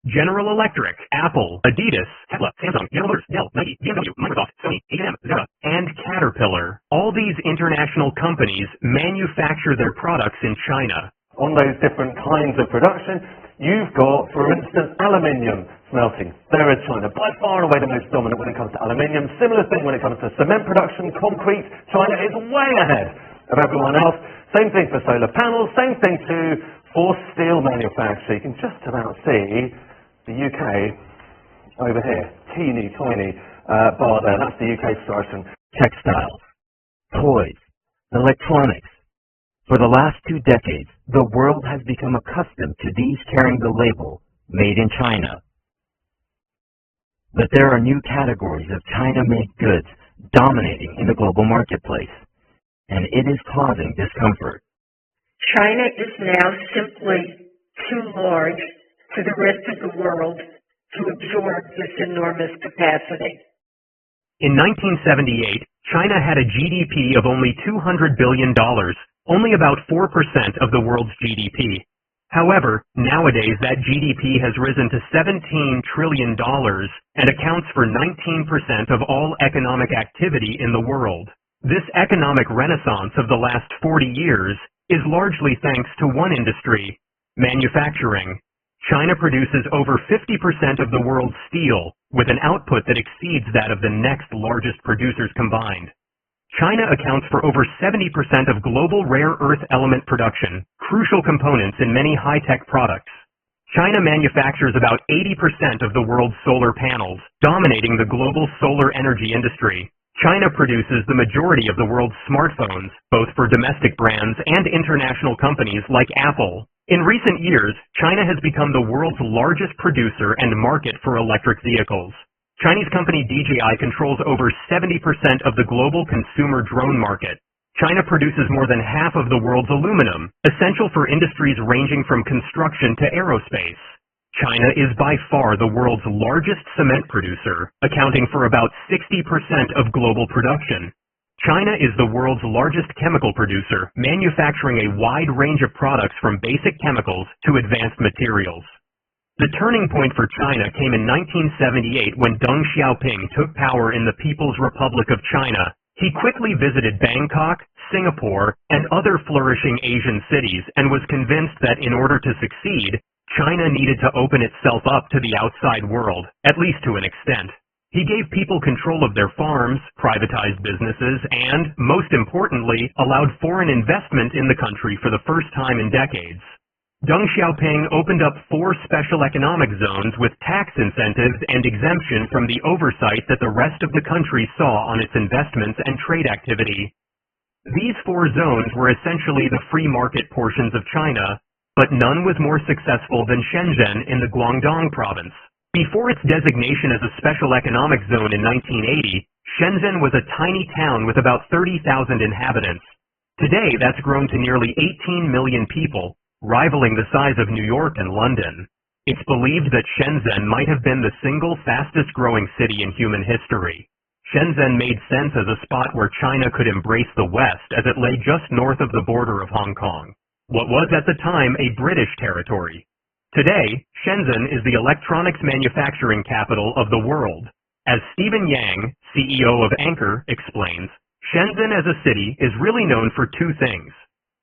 General Electric, Apple, Adidas, Tesla, Samsung, General Motors, Dell, Nike, BMW, Microsoft, Sony, H&M, Zara, and Caterpillar. All these international companies manufacture their products in China. On those different kinds of production, you've got, for instance, aluminium smelting. There is China, by far and away the most dominant when it comes to aluminium. Similar thing when it comes to cement production, concrete. China is way ahead of everyone else. Same thing for solar panels, same thing too for steel manufacture. You can just about see the UK over here, teeny tiny bar there. That's the UK production. Textiles, toys, electronics. For the last 2 decades, the world has become accustomed to these carrying the label, Made in China. But there are new categories of China-made goods dominating in the global marketplace, and it is causing discomfort. China is now simply too large for the rest of the world to absorb this enormous capacity. In 1978, China had a GDP of only $200 billion, only about 4% of the world's GDP. However, nowadays that GDP has risen to $17 trillion and accounts for 19% of all economic activity in the world. This economic renaissance of the last 40 years is largely thanks to one industry, manufacturing. China produces over 50% of the world's steel, with an output that exceeds that of the next largest producers combined. China accounts for over 70% of global rare earth element production, crucial components in many high-tech products. China manufactures about 80% of the world's solar panels, dominating the global solar energy industry. China produces the majority of the world's smartphones, both for domestic brands and international companies like Apple. In recent years, China has become the world's largest producer and market for electric vehicles. Chinese company DJI controls over 70% of the global consumer drone market. China produces more than half of the world's aluminum, essential for industries ranging from construction to aerospace. China is by far the world's largest cement producer, accounting for about 60% of global production. China is the world's largest chemical producer, manufacturing a wide range of products from basic chemicals to advanced materials. The turning point for China came in 1978 when Deng Xiaoping took power in the People's Republic of China. He quickly visited Bangkok, Singapore, and other flourishing Asian cities and was convinced that in order to succeed, China needed to open itself up to the outside world, at least to an extent. He gave people control of their farms, privatized businesses, and, most importantly, allowed foreign investment in the country for the first time in decades. Deng Xiaoping opened up 4 special economic zones with tax incentives and exemption from the oversight that the rest of the country saw on its investments and trade activity. These 4 zones were essentially the free market portions of China, but none was more successful than Shenzhen in the Guangdong province. Before its designation as a special economic zone in 1980, Shenzhen was a tiny town with about 30,000 inhabitants. Today, that's grown to nearly 18 million people, rivaling the size of New York and London. It's believed that Shenzhen might have been the single fastest-growing city in human history. Shenzhen made sense as a spot where China could embrace the West as it lay just north of the border of Hong Kong, what was at the time a British territory. Today, Shenzhen is the electronics manufacturing capital of the world. As Stephen Yang, CEO of Anker, explains, Shenzhen as a city is really known for 2 things.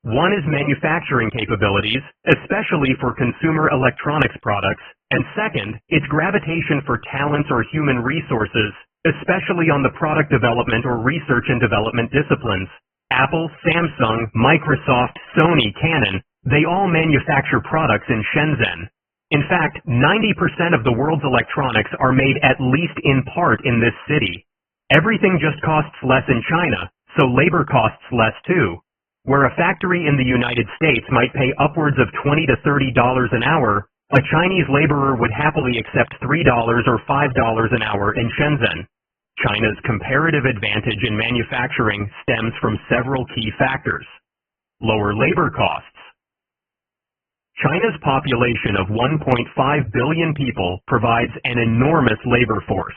One is manufacturing capabilities, especially for consumer electronics products, and second, its gravitation for talents or human resources, especially on the product development or research and development disciplines. Apple, Samsung, Microsoft, Sony, Canon, they all manufacture products in Shenzhen. In fact, 90% of the world's electronics are made at least in part in this city. Everything just costs less in China, so labor costs less too. Where a factory in the United States might pay upwards of $20 to $30 an hour, a Chinese laborer would happily accept $3 or $5 an hour in Shenzhen. China's comparative advantage in manufacturing stems from several key factors. Lower labor costs. China's population of 1.5 billion people provides an enormous labor force.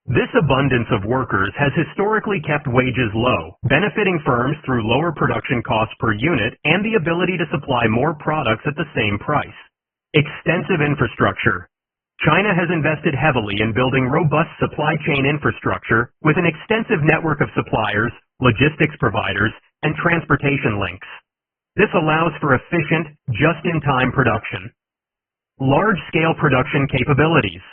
This abundance of workers has historically kept wages low, benefiting firms through lower production costs per unit and the ability to supply more products at the same price. Extensive infrastructure. China has invested heavily in building robust supply chain infrastructure with an extensive network of suppliers, logistics providers, and transportation links. This allows for efficient, just-in-time production. Large-scale production capabilities.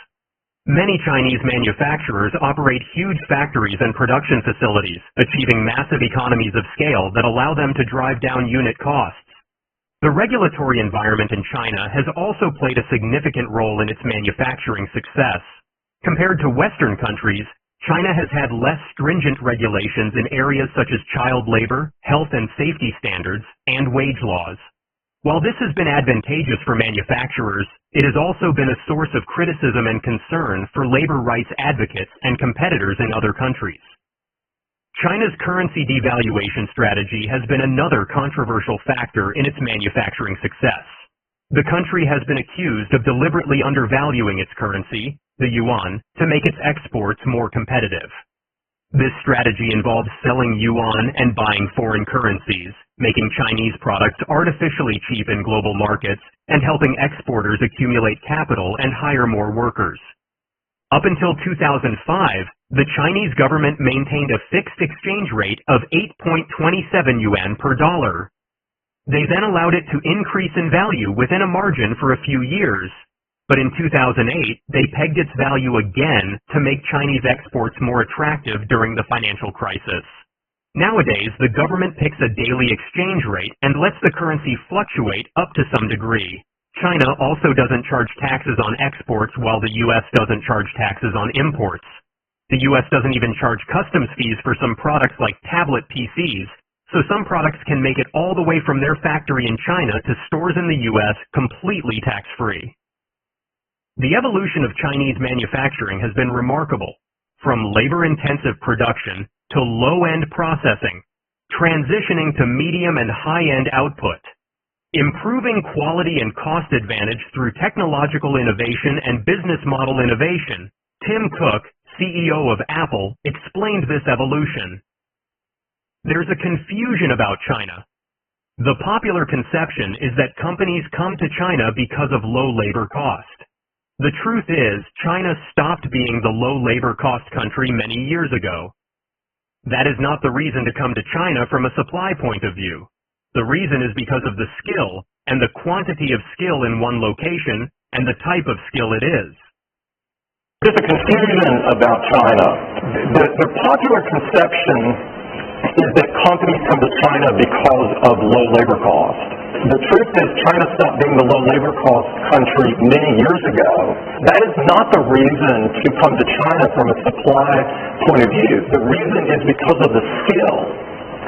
Many Chinese manufacturers operate huge factories and production facilities, achieving massive economies of scale that allow them to drive down unit costs. The regulatory environment in China has also played a significant role in its manufacturing success. Compared to Western countries, China has had less stringent regulations in areas such as child labor, health and safety standards, and wage laws. While this has been advantageous for manufacturers, it has also been a source of criticism and concern for labor rights advocates and competitors in other countries. China's currency devaluation strategy has been another controversial factor in its manufacturing success. The country has been accused of deliberately undervaluing its currency, the yuan, to make its exports more competitive. This strategy involves selling yuan and buying foreign currencies, making Chinese products artificially cheap in global markets, and helping exporters accumulate capital and hire more workers. Up until 2005, the Chinese government maintained a fixed exchange rate of 8.27 yuan per dollar. They then allowed it to increase in value within a margin for a few years, but in 2008, they pegged its value again to make Chinese exports more attractive during the financial crisis. Nowadays, the government picks a daily exchange rate and lets the currency fluctuate up to some degree. China also doesn't charge taxes on exports while the U.S. doesn't charge taxes on imports. The U.S. doesn't even charge customs fees for some products like tablet PCs, so some products can make it all the way from their factory in China to stores in the U.S. completely tax-free. The evolution of Chinese manufacturing has been remarkable, from labor-intensive production to low-end processing, transitioning to medium and high-end output. Improving quality and cost advantage through technological innovation and business model innovation. Tim Cook, CEO of Apple, explained this evolution. There's a confusion about China. The popular conception is that companies come to China because of low labor cost. The truth is, China stopped being the low labor cost country many years ago. That is not the reason to come to China from a supply point of view. The reason is because of the skill and the quantity of skill in one location and the type of skill it is. There's a confusion about China. The popular conception is that companies come to China because of low labor cost. The truth is China stopped being the low labor cost country many years ago. That is not the reason to come to China from a supply point of view. The reason is because of the skill.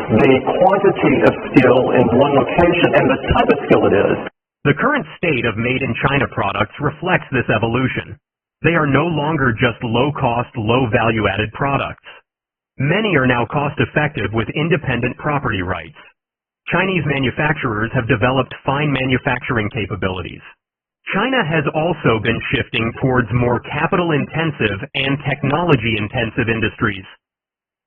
The quantity of skill in one location and the type of skill it is. The current state of made-in-China products reflects this evolution. They are no longer just low-cost, low-value-added products. Many are now cost-effective with independent property rights. Chinese manufacturers have developed fine manufacturing capabilities. China has also been shifting towards more capital-intensive and technology-intensive industries.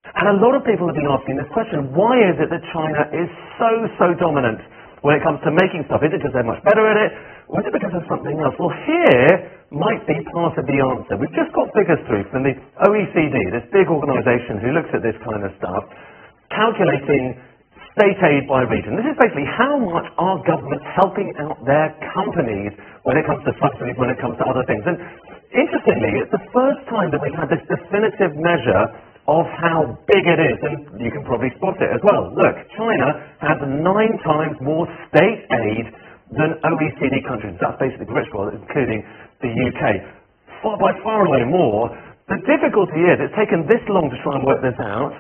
And a lot of people have been asking this question, why is it that China is so dominant when it comes to making stuff? Is it because they're much better at it, or is it because of something else? Well, here might be part of the answer. We've just got figures through from the OECD, this big organization who looks at this kind of stuff, calculating state aid by region. This is basically how much our government's helping out their companies when it comes to subsidies, when it comes to other things. And interestingly, it's the first time that we've had this definitive measure of how big it is, and you can probably spot it as well. Look, China has 9 times more state aid than OECD countries. That's basically the rich world, including the UK. By far away more. The difficulty is it's taken this long to try and work this out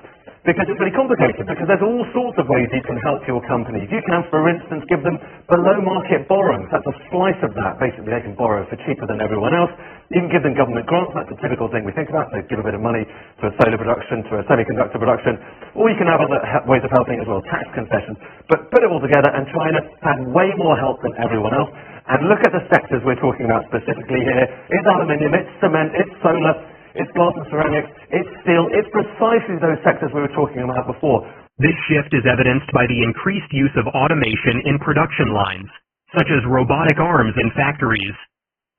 because it's really complicated, because there's all sorts of ways you can help your companies. You can, for instance, give them below market borrowings. That's a slice of that. Basically, they can borrow for cheaper than everyone else. You can give them government grants. That's a typical thing we think about. They give a bit of money to a solar production, to a semiconductor production. Or you can have other ways of helping as well, tax concessions. But put it all together, and China had way more help than everyone else. And look at the sectors we're talking about specifically here. It's aluminium, it's cement, it's solar, it's glass and ceramics, it's steel. It's precisely those sectors we were talking about before. This shift is evidenced by the increased use of automation in production lines. such as robotic arms in factories.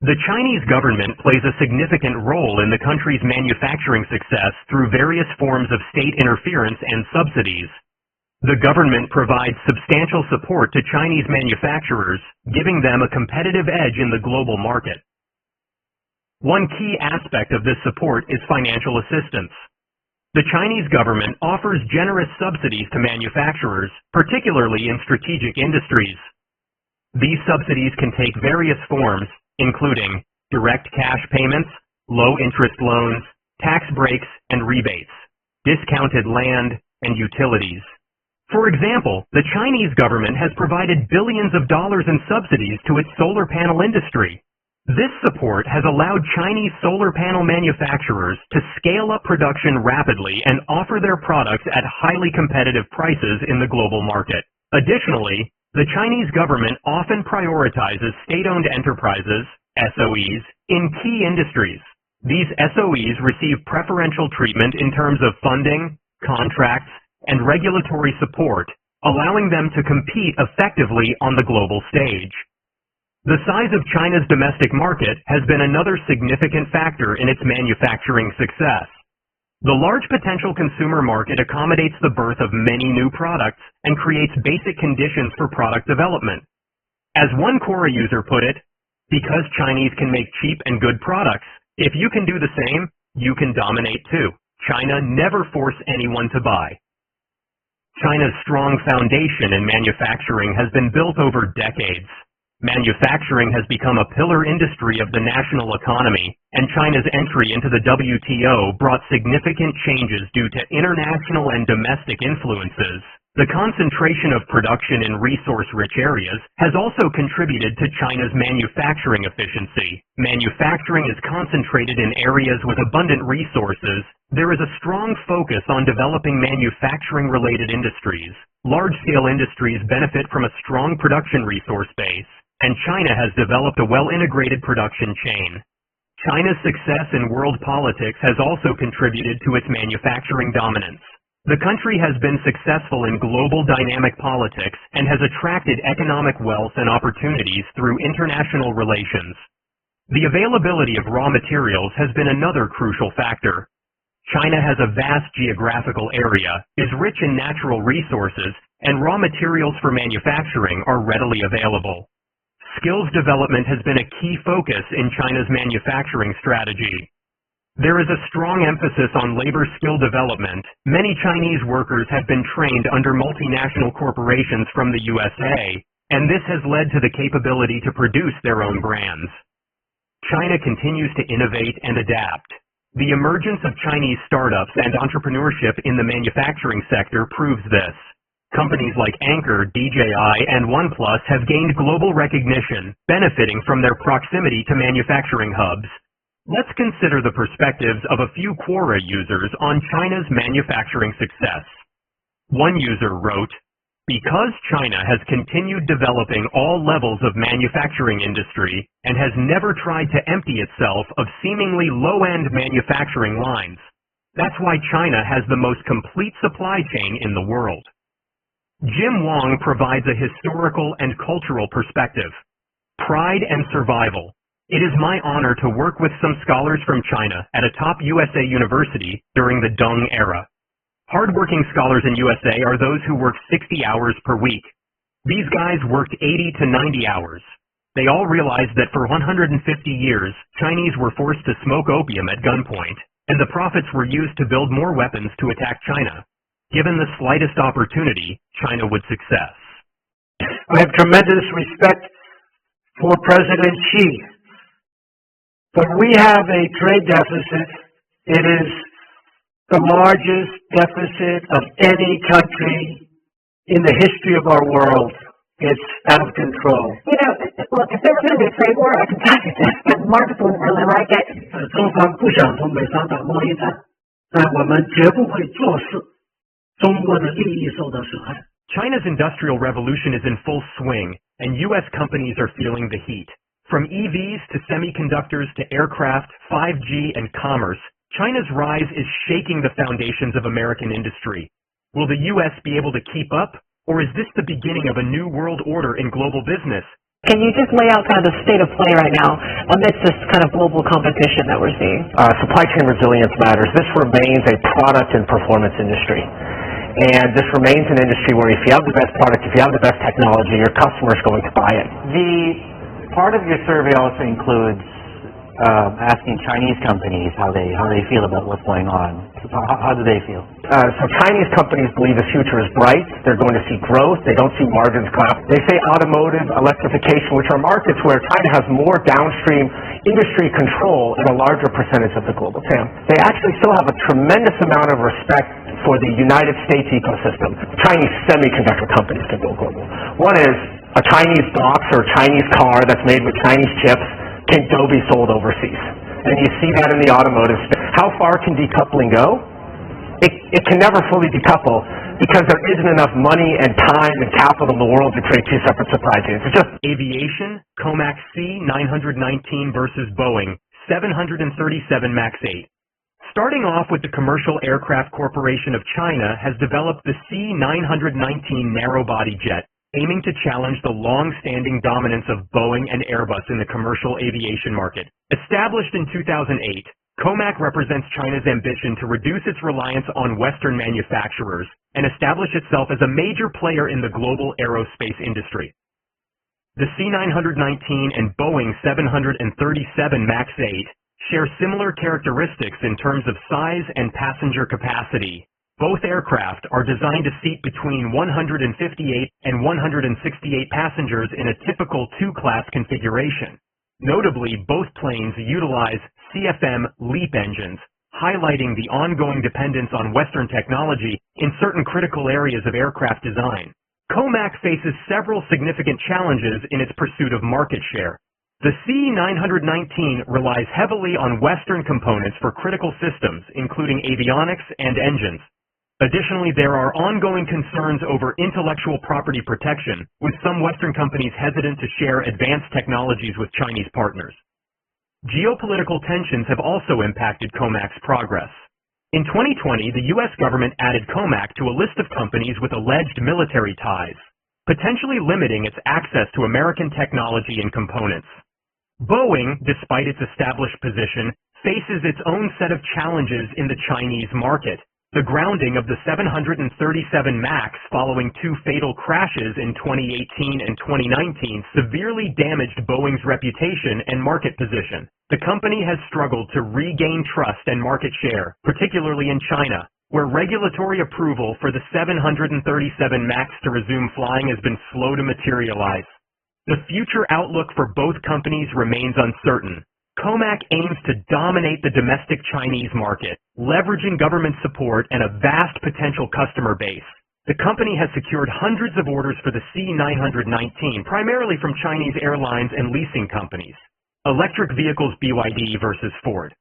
The Chinese government plays a significant role in the country's manufacturing success through various forms of state interference and subsidies. The government provides substantial support to Chinese manufacturers, giving them a competitive edge in the global market. One key aspect of this support is financial assistance. The Chinese government offers generous subsidies to manufacturers, particularly in strategic industries. These subsidies can take various forms, including direct cash payments, low-interest loans, tax breaks and rebates, discounted land, and utilities. For example, the Chinese government has provided billions of dollars in subsidies to its solar panel industry. This support has allowed Chinese solar panel manufacturers to scale up production rapidly and offer their products at highly competitive prices in the global market. Additionally, the Chinese government often prioritizes state-owned enterprises, SOEs, in key industries. These SOEs receive preferential treatment in terms of funding, contracts, and regulatory support, allowing them to compete effectively on the global stage. The size of China's domestic market has been another significant factor in its manufacturing success. The large potential consumer market accommodates the birth of many new products and creates basic conditions for product development. As one Quora user put it, because Chinese can make cheap and good products, if you can do the same, you can dominate too. China never forced anyone to buy. China's strong foundation in manufacturing has been built over decades. Manufacturing has become a pillar industry of the national economy, and China's entry into the WTO brought significant changes due to international and domestic influences. The concentration of production in resource-rich areas has also contributed to China's manufacturing efficiency. Manufacturing is concentrated in areas with abundant resources. There is a strong focus on developing manufacturing-related industries. Large-scale industries benefit from a strong production resource base, and China has developed a well-integrated production chain. China's success in world politics has also contributed to its manufacturing dominance. The country has been successful in global dynamic politics and has attracted economic wealth and opportunities through international relations. The availability of raw materials has been another crucial factor. China has a vast geographical area, is rich in natural resources, and raw materials for manufacturing are readily available. Skills development has been a key focus in China's manufacturing strategy. There is a strong emphasis on labor skill development. Many Chinese workers have been trained under multinational corporations from the USA, and this has led to the capability to produce their own brands. China continues to innovate and adapt. The emergence of Chinese startups and entrepreneurship in the manufacturing sector proves this. Companies like Anker, DJI, and OnePlus have gained global recognition, benefiting from their proximity to manufacturing hubs. Let's consider the perspectives of a few Quora users on China's manufacturing success. One user wrote, "Because China has continued developing all levels of manufacturing industry and has never tried to empty itself of seemingly low-end manufacturing lines, that's why China has the most complete supply chain in the world." Jim Wong provides a historical and cultural perspective. Pride and survival. It is my honor to work with some scholars from China at a top USA university during the Deng era. Hardworking scholars in USA are those who work 60 hours per week. These guys worked 80 to 90 hours. They all realized that for 150 years, Chinese were forced to smoke opium at gunpoint, and the profits were used to build more weapons to attack China. Given the slightest opportunity, China would success. I have tremendous respect for President Xi. But we have a trade deficit. It is the largest deficit of any country in the history of our world. It's out of control. Look, if there was going to be a trade war, I can tell you this, but markets wouldn't really like it. 中方不想同美商打贸易战，但我们绝不会坐视中国的利益受到损害。 China's industrial revolution is in full swing, and U.S. companies are feeling the heat. From EVs to semiconductors to aircraft, 5G, and commerce, China's rise is shaking the foundations of American industry. Will the U.S. be able to keep up, or is this the beginning of a new world order in global business? Can you just lay out kind of the state of play right now amidst this kind of global competition that we're seeing? Supply chain resilience matters. This remains a product and performance industry. And this remains an industry where if you have the best product, if you have the best technology, your customer is going to buy it. The part of your survey also includes asking Chinese companies how they feel about what's going on. How do they feel? So Chinese companies believe the future is bright. They're going to see growth. They don't see margins collapse. They say automotive, electrification, which are markets where China has more downstream industry control and a larger percentage of the global TAM. They actually still have a tremendous amount of respect for the United States ecosystem. Chinese semiconductor companies can go global. One is a Chinese box or a Chinese car that's made with Chinese chips can go be sold overseas. And you see that in the automotive space. How far can decoupling go? It can never fully decouple because there isn't enough money and time and capital in the world to create two separate supply chains. It's just Aviation, COMAC C919 versus Boeing 737 MAX 8. Starting off with the Commercial Aircraft Corporation of China has developed the C919 narrow-body jet, aiming to challenge the long-standing dominance of Boeing and Airbus in the commercial aviation market. Established in 2008, COMAC represents China's ambition to reduce its reliance on Western manufacturers and establish itself as a major player in the global aerospace industry. The C919 and Boeing 737 MAX 8 share similar characteristics in terms of size and passenger capacity. Both aircraft are designed to seat between 158 and 168 passengers in a typical two-class configuration. Notably, both planes utilize CFM LEAP engines, highlighting the ongoing dependence on Western technology in certain critical areas of aircraft design. COMAC faces several significant challenges in its pursuit of market share. The C919 relies heavily on Western components for critical systems, including avionics and engines. Additionally, there are ongoing concerns over intellectual property protection, with some Western companies hesitant to share advanced technologies with Chinese partners. Geopolitical tensions have also impacted COMAC's progress. In 2020, the U.S. government added COMAC to a list of companies with alleged military ties, potentially limiting its access to American technology and components. Boeing, despite its established position, faces its own set of challenges in the Chinese market. The grounding of the 737 MAX following two fatal crashes in 2018 and 2019 severely damaged Boeing's reputation and market position. The company has struggled to regain trust and market share, particularly in China, where regulatory approval for the 737 MAX to resume flying has been slow to materialize. The future outlook for both companies remains uncertain. COMAC aims to dominate the domestic Chinese market, leveraging government support and a vast potential customer base. The company has secured hundreds of orders for the C919, primarily from Chinese airlines and leasing companies. Electric vehicles BYD versus Ford.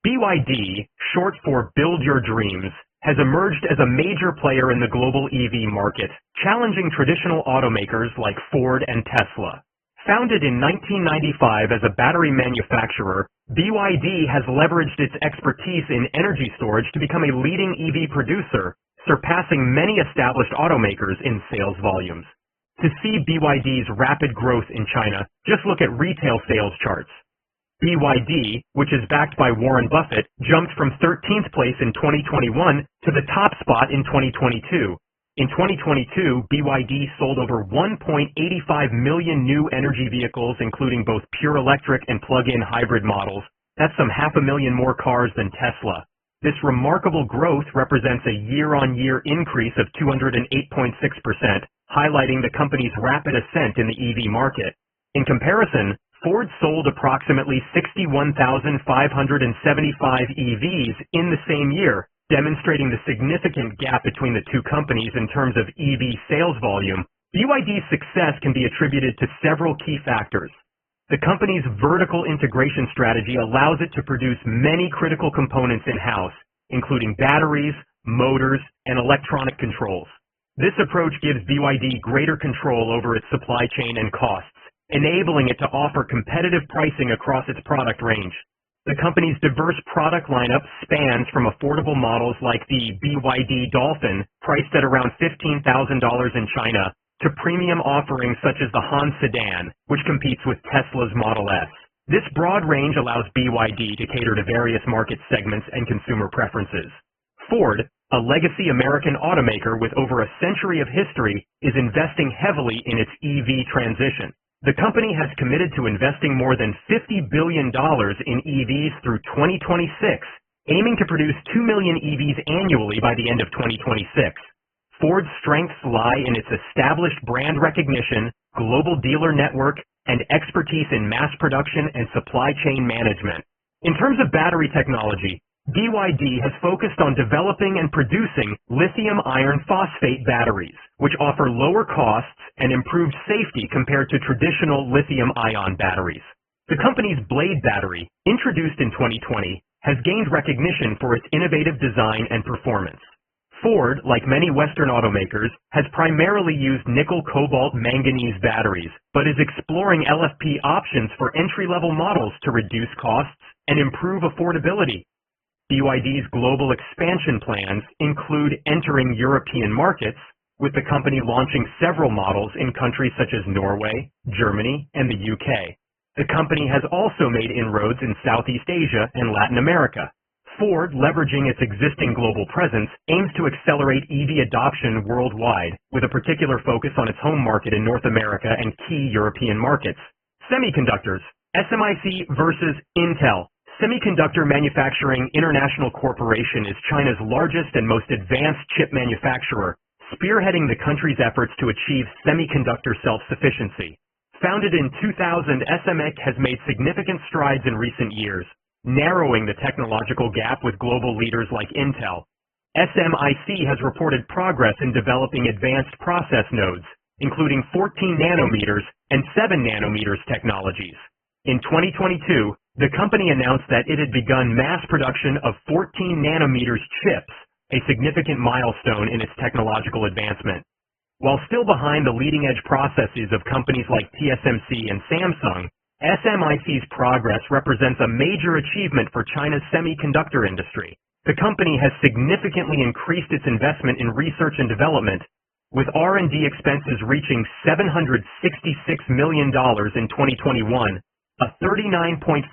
BYD, short for Build Your Dreams, has emerged as a major player in the global EV market, challenging traditional automakers like Ford and Tesla. Founded in 1995 as a battery manufacturer, BYD has leveraged its expertise in energy storage to become a leading EV producer, surpassing many established automakers in sales volumes. To see BYD's rapid growth in China, just look at retail sales charts. BYD, which is backed by Warren Buffett, jumped from 13th place in 2021 to the top spot in 2022. In 2022, BYD sold over 1.85 million new energy vehicles, including both pure electric and plug-in hybrid models. That's some 500,000 more cars than Tesla. This remarkable growth represents a year-on-year increase of 208.6%, highlighting the company's rapid ascent in the EV market. In comparison, Ford sold approximately 61,575 EVs in the same year, demonstrating the significant gap between the two companies in terms of EV sales volume. BYD's success can be attributed to several key factors. The company's vertical integration strategy allows it to produce many critical components in-house, including batteries, motors, and electronic controls. This approach gives BYD greater control over its supply chain and costs, enabling it to offer competitive pricing across its product range. The company's diverse product lineup spans from affordable models like the BYD Dolphin, priced at around $15,000 in China, to premium offerings such as the Han Sedan, which competes with Tesla's Model S. This broad range allows BYD to cater to various market segments and consumer preferences. Ford, a legacy American automaker with over a century of history, is investing heavily in its EV transition. The company has committed to investing more than $50 billion in EVs through 2026, aiming to produce 2 million EVs annually by the end of 2026. Ford's strengths lie in its established brand recognition, global dealer network, and expertise in mass production and supply chain management. In terms of battery technology, BYD has focused on developing and producing lithium iron phosphate batteries, which offer lower costs and improved safety compared to traditional lithium-ion batteries. The company's Blade battery, introduced in 2020, has gained recognition for its innovative design and performance. Ford, like many Western automakers, has primarily used nickel-cobalt-manganese batteries, but is exploring LFP options for entry-level models to reduce costs and improve affordability. BYD's global expansion plans include entering European markets, with the company launching several models in countries such as Norway, Germany, and the UK. The company has also made inroads in Southeast Asia and Latin America. Ford, leveraging its existing global presence, aims to accelerate EV adoption worldwide, with a particular focus on its home market in North America and key European markets. Semiconductors, SMIC versus Intel. Semiconductor Manufacturing International Corporation is China's largest and most advanced chip manufacturer, spearheading the country's efforts to achieve semiconductor self-sufficiency. Founded in 2000, SMIC has made significant strides in recent years, narrowing the technological gap with global leaders like Intel. SMIC has reported progress in developing advanced process nodes, including 14 nanometers and 7 nanometers technologies. In 2022, the company announced that it had begun mass production of 14 nanometers chips, a significant milestone in its technological advancement. While still behind the leading-edge processes of companies like TSMC and Samsung, SMIC's progress represents a major achievement for China's semiconductor industry. The company has significantly increased its investment in research and development, with R&D expenses reaching $766 million in 2021, a 39.5%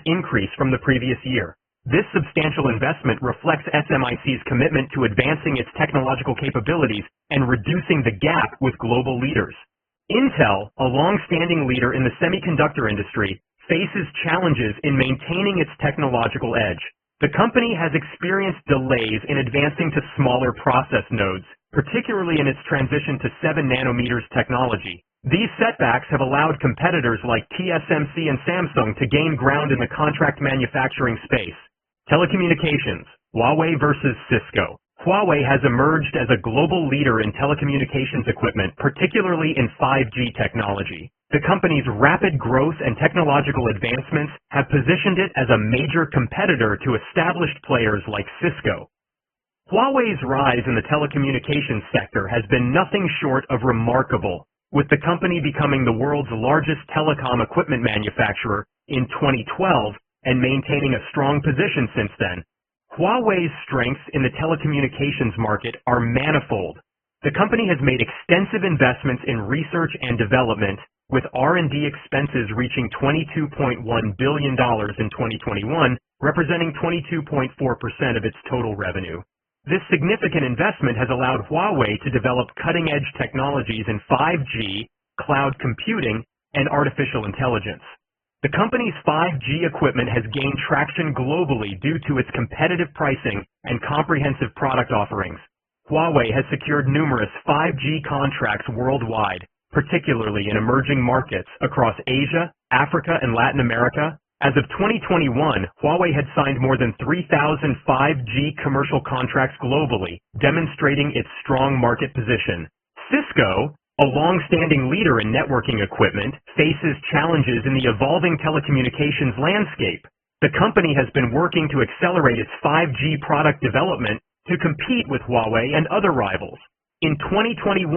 increase from the previous year. This substantial investment reflects SMIC's commitment to advancing its technological capabilities and reducing the gap with global leaders. Intel, a long-standing leader in the semiconductor industry, faces challenges in maintaining its technological edge. The company has experienced delays in advancing to smaller process nodes, particularly in its transition to 7 nanometers technology. These setbacks have allowed competitors like TSMC and Samsung to gain ground in the contract manufacturing space. Telecommunications, Huawei versus Cisco. Huawei has emerged as a global leader in telecommunications equipment, particularly in 5G technology. The company's rapid growth and technological advancements have positioned it as a major competitor to established players like Cisco. Huawei's rise in the telecommunications sector has been nothing short of remarkable, with the company becoming the world's largest telecom equipment manufacturer in 2012 and maintaining a strong position since then. Huawei's strengths in the telecommunications market are manifold. The company has made extensive investments in research and development, with R&D expenses reaching $22.1 billion in 2021, representing 22.4% of its total revenue. This significant investment has allowed Huawei to develop cutting-edge technologies in 5G, cloud computing, and artificial intelligence. The company's 5G equipment has gained traction globally due to its competitive pricing and comprehensive product offerings. Huawei has secured numerous 5G contracts worldwide, particularly in emerging markets across Asia, Africa, and Latin America. As of 2021, Huawei had signed more than 3,000 5G commercial contracts globally, demonstrating its strong market position. Cisco, a long-standing leader in networking equipment, faces challenges in the evolving telecommunications landscape. The company has been working to accelerate its 5G product development to compete with Huawei and other rivals. In 2021,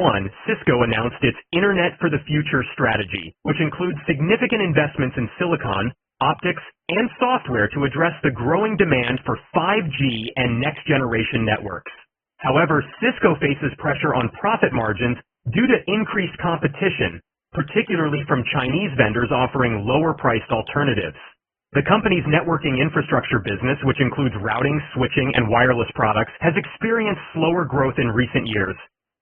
Cisco announced its Internet for the Future strategy, which includes significant investments in silicon, optics, and software to address the growing demand for 5G and next-generation networks. However, Cisco faces pressure on profit margins due to increased competition, particularly from Chinese vendors offering lower-priced alternatives. The company's networking infrastructure business, which includes routing, switching, and wireless products, has experienced slower growth in recent years.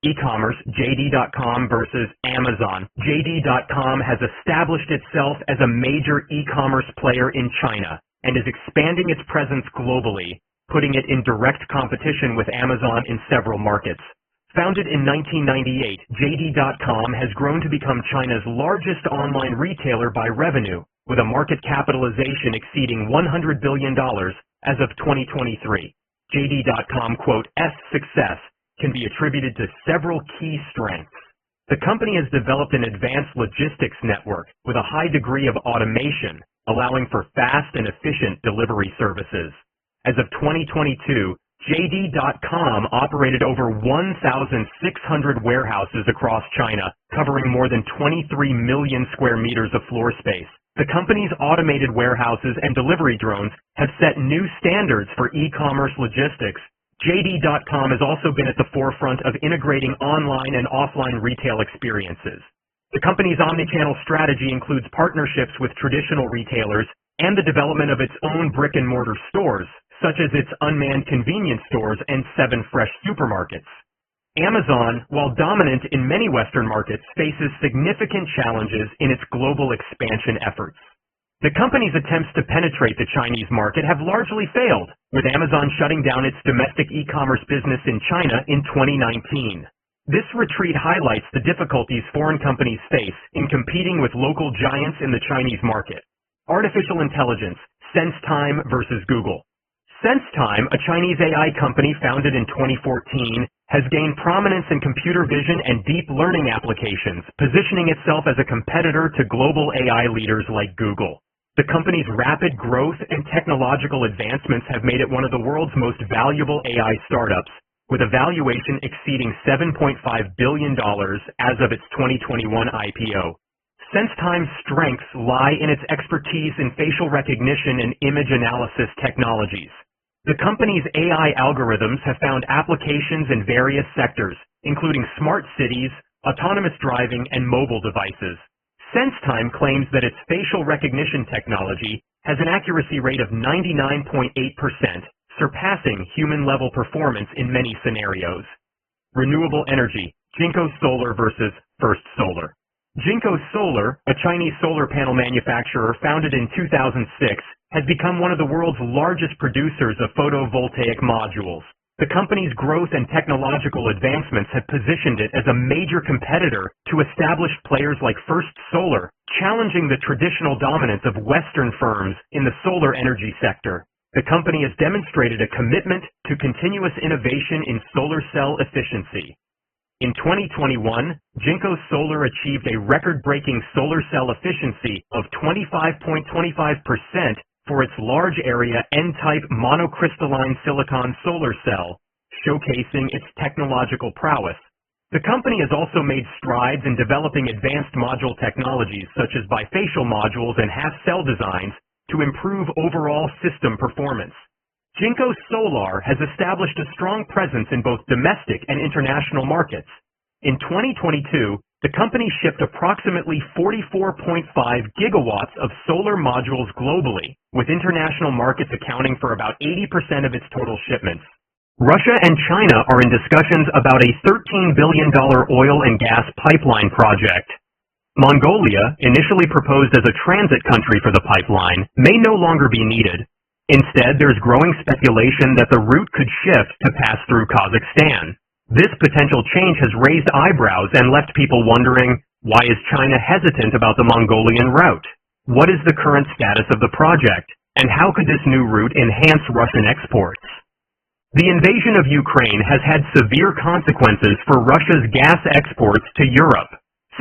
E-commerce, JD.com versus Amazon. JD.com has established itself as a major e-commerce player in China and is expanding its presence globally, putting it in direct competition with Amazon in several markets. Founded in 1998, JD.com has grown to become China's largest online retailer by revenue, with a market capitalization exceeding $100 billion as of 2023. JD.com, S success can be attributed to several key strengths. The company has developed an advanced logistics network with a high degree of automation, allowing for fast and efficient delivery services. As of 2022, JD.com operated over 1,600 warehouses across China, covering more than 23 million square meters of floor space. The company's automated warehouses and delivery drones have set new standards for e-commerce logistics. JD.com has also been at the forefront of integrating online and offline retail experiences. The company's omnichannel strategy includes partnerships with traditional retailers and the development of its own brick-and-mortar stores, such as its unmanned convenience stores and 7 Fresh supermarkets. Amazon, while dominant in many Western markets, faces significant challenges in its global expansion efforts. The company's attempts to penetrate the Chinese market have largely failed, with Amazon shutting down its domestic e-commerce business in China in 2019. This retreat highlights the difficulties foreign companies face in competing with local giants in the Chinese market. Artificial intelligence, SenseTime versus Google. SenseTime, a Chinese AI company founded in 2014, has gained prominence in computer vision and deep learning applications, positioning itself as a competitor to global AI leaders like Google. The company's rapid growth and technological advancements have made it one of the world's most valuable AI startups, with a valuation exceeding $7.5 billion as of its 2021 IPO. SenseTime's strengths lie in its expertise in facial recognition and image analysis technologies. The company's AI algorithms have found applications in various sectors, including smart cities, autonomous driving, and mobile devices. SenseTime claims that its facial recognition technology has an accuracy rate of 99.8%, surpassing human-level performance in many scenarios. Renewable energy, Jinko Solar versus First Solar. Jinko Solar, a Chinese solar panel manufacturer founded in 2006, has become one of the world's largest producers of photovoltaic modules. The company's growth and technological advancements have positioned it as a major competitor to established players like First Solar, challenging the traditional dominance of Western firms in the solar energy sector. The company has demonstrated a commitment to continuous innovation in solar cell efficiency. In 2021, Jinko Solar achieved a record-breaking solar cell efficiency of 25.25% for its large-area N-type monocrystalline silicon solar cell, showcasing its technological prowess. The company has also made strides in developing advanced module technologies such as bifacial modules and half-cell designs to improve overall system performance. Jinko Solar has established a strong presence in both domestic and international markets. In 2022, the company shipped approximately 44.5 gigawatts of solar modules globally, with international markets accounting for about 80% of its total shipments. Russia and China are in discussions about a $13 billion oil and gas pipeline project. Mongolia, initially proposed as a transit country for the pipeline, may no longer be needed. Instead, there's growing speculation that the route could shift to pass through Kazakhstan. This potential change has raised eyebrows and left people wondering, why is China hesitant about the Mongolian route? What is the current status of the project? And how could this new route enhance Russian exports? The invasion of Ukraine has had severe consequences for Russia's gas exports to Europe.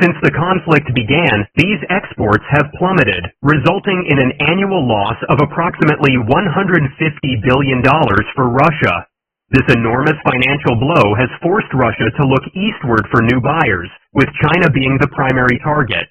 Since the conflict began, these exports have plummeted, resulting in an annual loss of approximately $150 billion for Russia. This enormous financial blow has forced Russia to look eastward for new buyers, with China being the primary target.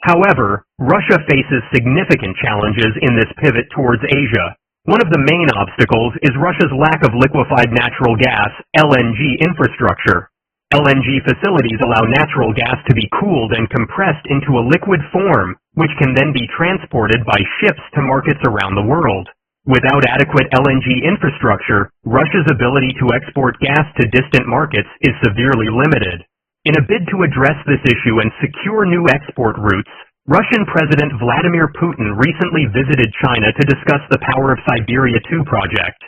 However, Russia faces significant challenges in this pivot towards Asia. One of the main obstacles is Russia's lack of liquefied natural gas, LNG, infrastructure. LNG facilities allow natural gas to be cooled and compressed into a liquid form, which can then be transported by ships to markets around the world. Without adequate LNG infrastructure, Russia's ability to export gas to distant markets is severely limited. In a bid to address this issue and secure new export routes, Russian President Vladimir Putin recently visited China to discuss the Power of Siberia 2 project.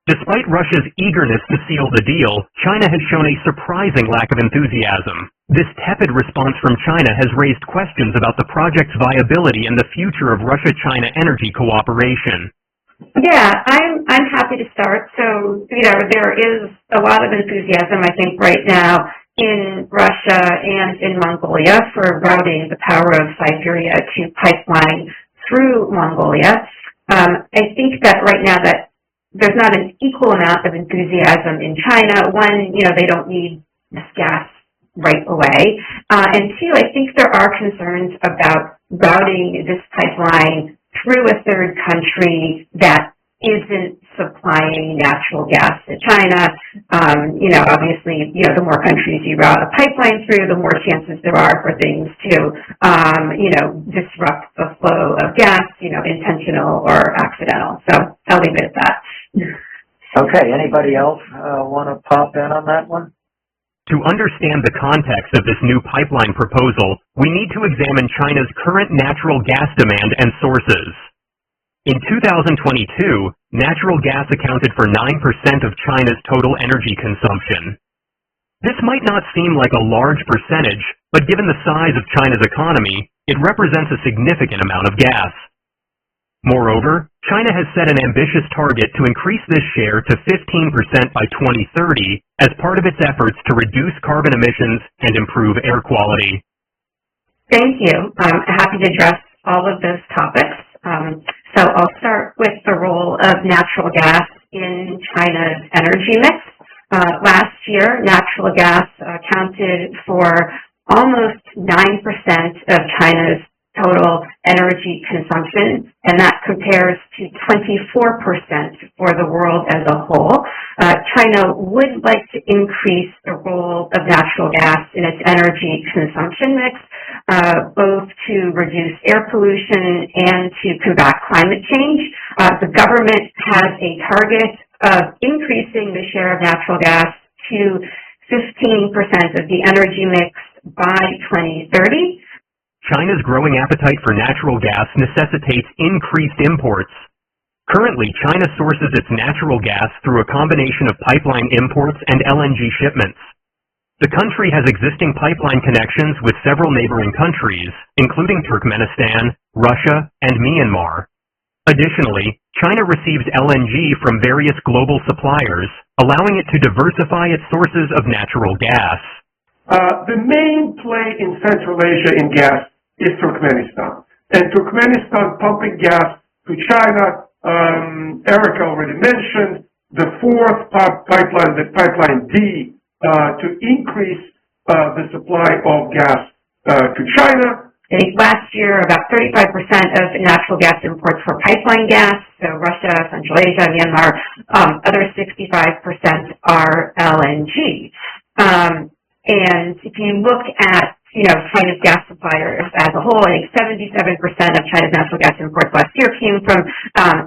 Despite Russia's eagerness to seal the deal, China has shown a surprising lack of enthusiasm. This tepid response from China has raised questions about the project's viability and the future of Russia-China energy cooperation. Yeah, I'm happy to start. So, there is a lot of enthusiasm, I think, right now in Russia and in Mongolia for routing the Power of Siberia 2 pipeline through Mongolia. I think that right now that there's not an equal amount of enthusiasm in China. One, they don't need this gas right away. And two, I think there are concerns about routing this pipeline through a third country that isn't supplying natural gas to China. Obviously, the more countries you route a pipeline through, the more chances there are for things to, disrupt the flow of gas, intentional or accidental. So I'll leave it at that. Okay, anybody else want to pop in on that one? To understand the context of this new pipeline proposal, we need to examine China's current natural gas demand and sources. In 2022, natural gas accounted for 9% of China's total energy consumption. This might not seem like a large percentage, but given the size of China's economy, it represents a significant amount of gas. Moreover, China has set an ambitious target to increase this share to 15% by 2030 as part of its efforts to reduce carbon emissions and improve air quality. Thank you. I'm happy to address all of those topics. So I'll start with the role of natural gas in China's energy mix. Last year, natural gas accounted for almost 9% of China's total energy consumption, and that compares to 24% for the world as a whole. China would like to increase the role of natural gas in its energy consumption mix, both to reduce air pollution and to combat climate change. The government has a target of increasing the share of natural gas to 15% of the energy mix by 2030. China's growing appetite for natural gas necessitates increased imports. Currently, China sources its natural gas through a combination of pipeline imports and LNG shipments. The country has existing pipeline connections with several neighboring countries, including Turkmenistan, Russia, and Myanmar. Additionally, China receives LNG from various global suppliers, allowing it to diversify its sources of natural gas. The main play in Central Asia in gas is Turkmenistan. And Turkmenistan pumping gas to China, Erica already mentioned, the fourth pipeline, the pipeline D, to increase the supply of gas to China. I think last year about 35% of natural gas imports were pipeline gas, so Russia, Central Asia, Myanmar, other 65% are LNG. And if you look at China's gas suppliers as a whole, I think 77% of China's natural gas imports last year came from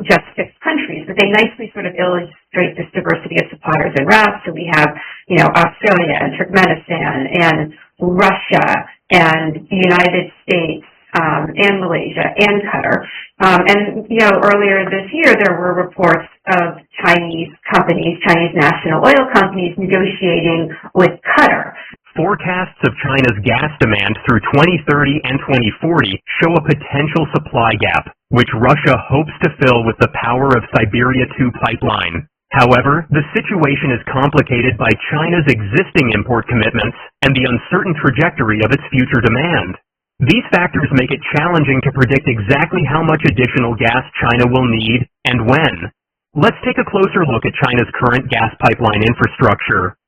just 6 countries, but they nicely sort of illustrate this diversity of suppliers and routes. So we have, Australia and Turkmenistan and Russia and the United States and Malaysia and Qatar. Earlier this year there were reports of Chinese companies, Chinese national oil companies negotiating with Qatar. Forecasts of China's gas demand through 2030 and 2040 show a potential supply gap, which Russia hopes to fill with the Power of Siberia 2 pipeline. However, the situation is complicated by China's existing import commitments and the uncertain trajectory of its future demand. These factors make it challenging to predict exactly how much additional gas China will need and when. Let's take a closer look at China's current gas pipeline infrastructure.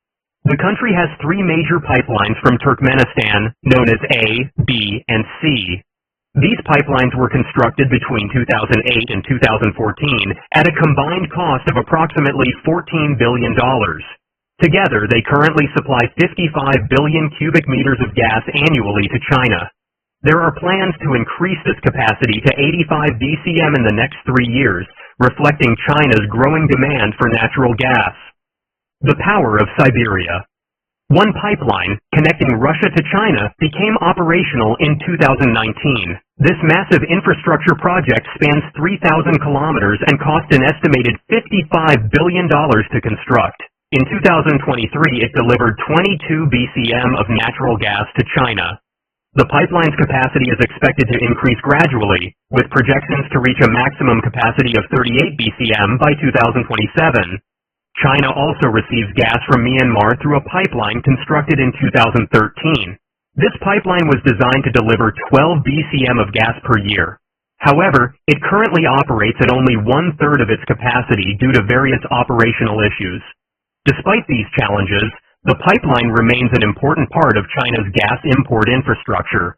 The country has 3 major pipelines from Turkmenistan, known as A, B, and C. These pipelines were constructed between 2008 and 2014 at a combined cost of approximately $14 billion. Together, they currently supply 55 billion cubic meters of gas annually to China. There are plans to increase this capacity to 85 BCM in the next 3 years, reflecting China's growing demand for natural gas. The power of Siberia. One pipeline, connecting Russia to China, became operational in 2019. This massive infrastructure project spans 3,000 kilometers and cost an estimated $55 billion to construct. In 2023, it delivered 22 BCM of natural gas to China. The pipeline's capacity is expected to increase gradually, with projections to reach a maximum capacity of 38 BCM by 2027. China also receives gas from Myanmar through a pipeline constructed in 2013. This pipeline was designed to deliver 12 BCM of gas per year. However, it currently operates at only 1/3 of its capacity due to various operational issues. Despite these challenges, the pipeline remains an important part of China's gas import infrastructure.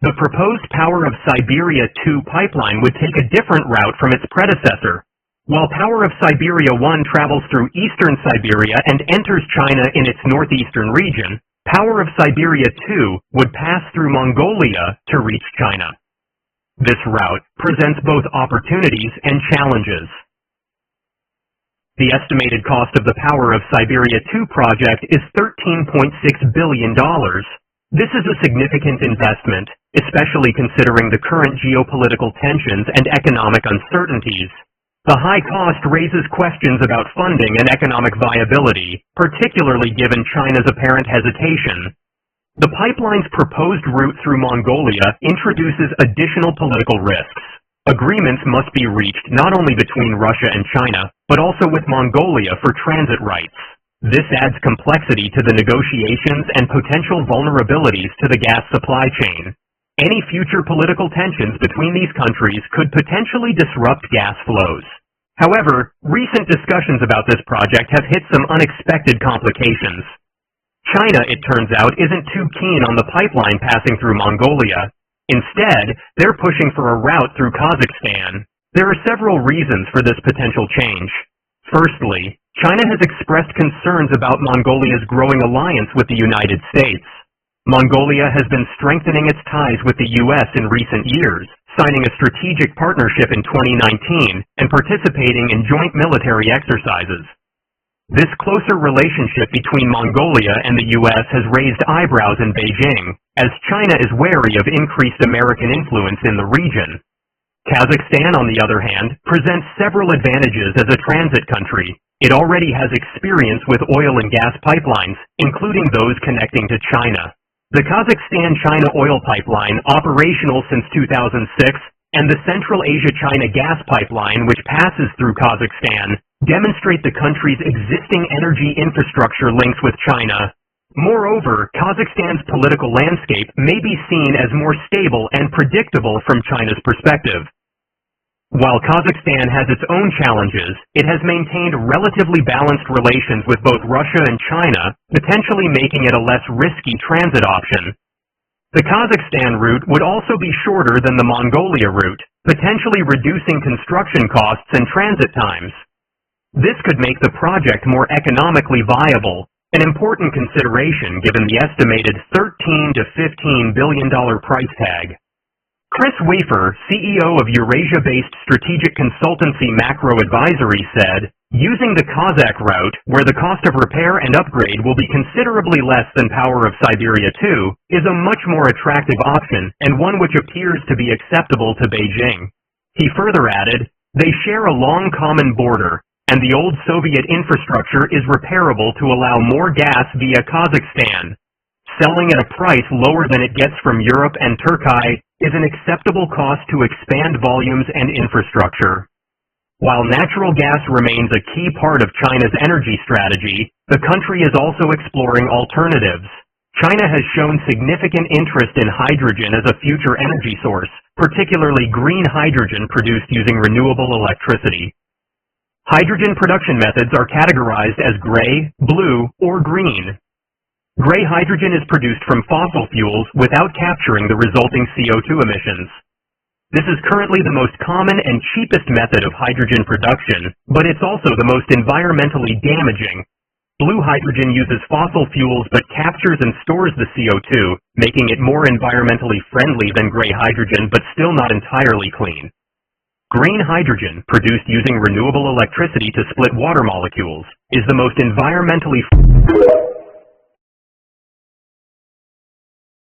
The proposed Power of Siberia 2 pipeline would take a different route from its predecessor. While Power of Siberia 1 travels through eastern Siberia and enters China in its northeastern region, Power of Siberia 2 would pass through Mongolia to reach China. This route presents both opportunities and challenges. The estimated cost of the Power of Siberia 2 project is $13.6 billion. This is a significant investment, especially considering the current geopolitical tensions and economic uncertainties. The high cost raises questions about funding and economic viability, particularly given China's apparent hesitation. The pipeline's proposed route through Mongolia introduces additional political risks. Agreements must be reached not only between Russia and China, but also with Mongolia for transit rights. This adds complexity to the negotiations and potential vulnerabilities to the gas supply chain. Any future political tensions between these countries could potentially disrupt gas flows. However, recent discussions about this project have hit some unexpected complications. China, it turns out, isn't too keen on the pipeline passing through Mongolia. Instead, they're pushing for a route through Kazakhstan. There are several reasons for this potential change. Firstly, China has expressed concerns about Mongolia's growing alliance with the United States. Mongolia has been strengthening its ties with the U.S. in recent years, signing a strategic partnership in 2019 and participating in joint military exercises. This closer relationship between Mongolia and the U.S. has raised eyebrows in Beijing, as China is wary of increased American influence in the region. Kazakhstan, on the other hand, presents several advantages as a transit country. It already has experience with oil and gas pipelines, including those connecting to China. The Kazakhstan-China oil pipeline, operational since 2006, and the Central Asia-China gas pipeline, which passes through Kazakhstan, demonstrate the country's existing energy infrastructure links with China. Moreover, Kazakhstan's political landscape may be seen as more stable and predictable from China's perspective. While Kazakhstan has its own challenges, it has maintained relatively balanced relations with both Russia and China, potentially making it a less risky transit option. The Kazakhstan route would also be shorter than the Mongolia route, potentially reducing construction costs and transit times. This could make the project more economically viable, an important consideration given the estimated $13 to $15 billion price tag. Chris Wafer, CEO of Eurasia-based strategic consultancy Macro Advisory, said, "Using the Kazakh route, where the cost of repair and upgrade will be considerably less than Power of Siberia 2, is a much more attractive option and one which appears to be acceptable to Beijing." He further added, "They share a long common border, and the old Soviet infrastructure is repairable to allow more gas via Kazakhstan. Selling at a price lower than it gets from Europe and Turkey is an acceptable cost to expand volumes and infrastructure." While natural gas remains a key part of China's energy strategy, the country is also exploring alternatives. China has shown significant interest in hydrogen as a future energy source, particularly green hydrogen produced using renewable electricity. Hydrogen production methods are categorized as gray, blue, or green. Gray hydrogen is produced from fossil fuels without capturing the resulting CO2 emissions. This is currently the most common and cheapest method of hydrogen production, but it's also the most environmentally damaging. Blue hydrogen uses fossil fuels but captures and stores the CO2, making it more environmentally friendly than gray hydrogen but still not entirely clean. Green hydrogen, produced using renewable electricity to split water molecules, is the most environmentally